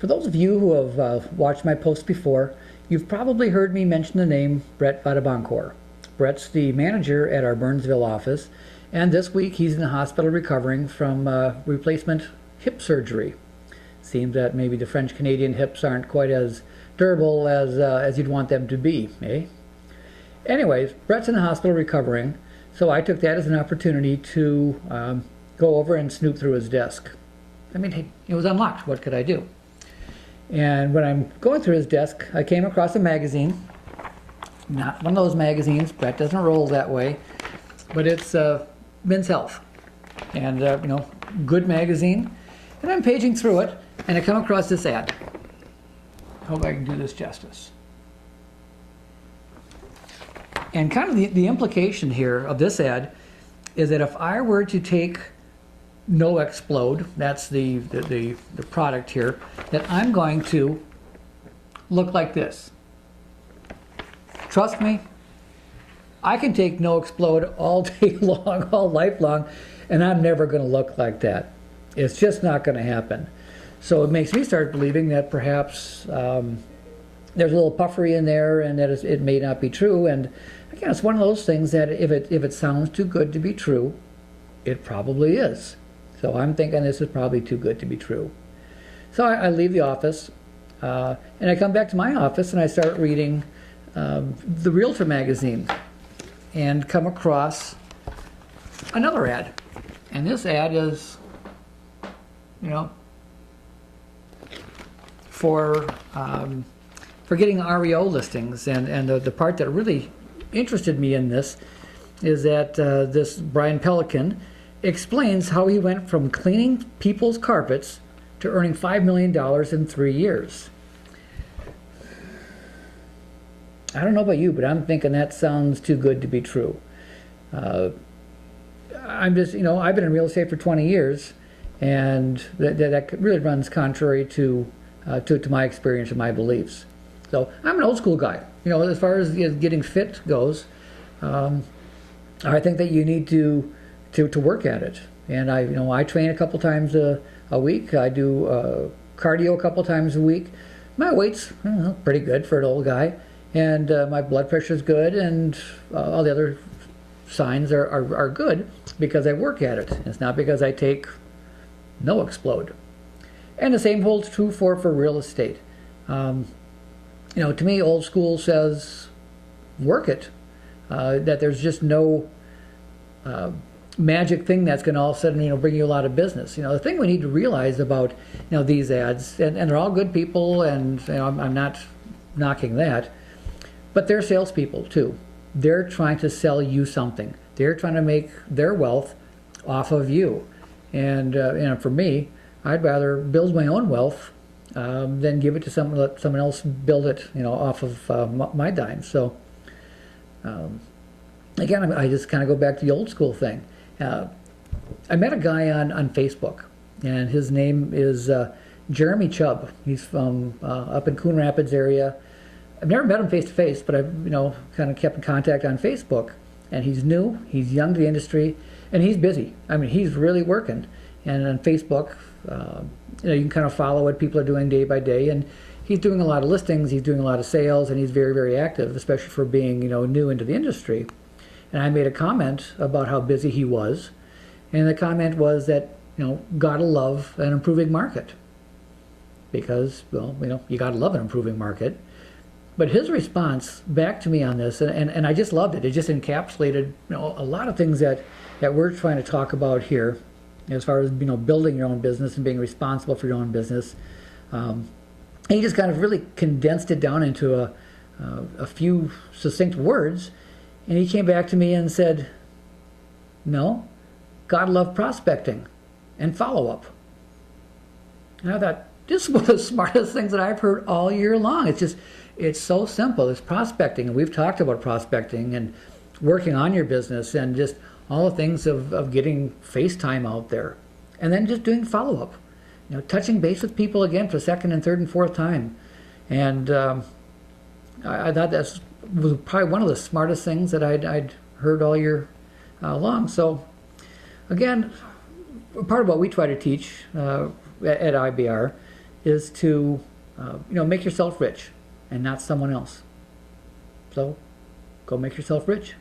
For those of you who have watched my posts before, you've probably heard me mention the name Brett Vadabancourt. Brett's the manager at our Burnsville office, and this week he's in the hospital recovering from replacement hip surgery. Seems that maybe the French-Canadian hips aren't quite as durable as you'd want them to be, eh? Anyways, Brett's in the hospital recovering, so I took that as an opportunity to go over and snoop through his desk. I mean, it was unlocked. What could I do? And when I'm going through his desk, I came across a magazine. Not one of those magazines. Brett doesn't roll that way, but it's Men's Health, and good magazine. And I'm paging through it, and I come across this ad. Hope I can do this justice. And kind of the implication here of this ad is that if I were to take No Explode, that's the product here, that I'm going to look like this. Trust me, I can take No Explode all day long, all life long, and I'm never going to look like that. It's just not going to happen. So it makes me start believing that perhaps there's a little puffery in there, and that it may not be true. And again, it's one of those things that if it sounds too good to be true, it probably is. So I'm thinking this is probably too good to be true. So I leave the office, and I come back to my office, and I start reading the Realtor magazine, and come across another ad. And this ad is, for getting REO listings. And the part that really interested me in this is that this Brian Pelican explains how he went from cleaning people's carpets to earning $5 million in 3 years. I don't know about you, but I'm thinking that sounds too good to be true. I'm just, I've been in real estate for 20 years, and that really runs contrary to my experience and my beliefs. So I'm an old school guy. As far as getting fit goes, I think that you need to work at it. And I train a couple times a week. I do cardio a couple times a week. My weight's pretty good for an old guy, and my blood pressure's good, and all the other signs are good because I work at it. It's not because I take No Explode. And the same holds true for real estate. To me, old school says work it. That there's just no magic thing that's going to all of a sudden bring you a lot of business. The thing we need to realize about these ads, and they're all good people, and I'm not knocking that, but they're salespeople too. They're trying to sell you something. They're trying to make their wealth off of you. And for me, I'd rather build my own wealth than give it to someone, let someone else build it, off of my dime. So again, I just kind of go back to the old school thing. I met a guy on Facebook, and his name is Jeremy Chubb. He's from up in Coon Rapids area. I've never met him face to face, but I've kind of kept in contact on Facebook. And he's new, he's young to the industry, and he's busy. I mean, he's really working. And on Facebook, you can kind of follow what people are doing day by day. And he's doing a lot of listings, he's doing a lot of sales, and he's very, very active, especially for being new into the industry. And I made a comment about how busy he was, and the comment was that gotta love an improving market, because you gotta love an improving market. But his response back to me on this, and I just loved it. It just encapsulated a lot of things that we're trying to talk about here, as far as building your own business and being responsible for your own business. And he just kind of really condensed it down into a few succinct words. And he came back to me and said, no, gotta love prospecting and follow-up. And I thought, this is one of the smartest things that I've heard all year long. It's so simple. It's prospecting, and we've talked about prospecting and working on your business and just all the things of getting FaceTime out there. And then just doing follow-up. Touching base with people again for the second and third and fourth time. And I thought that was probably one of the smartest things that I'd heard all year long. So again, part of what we try to teach at IBR is to make yourself rich and not someone else. So go make yourself rich.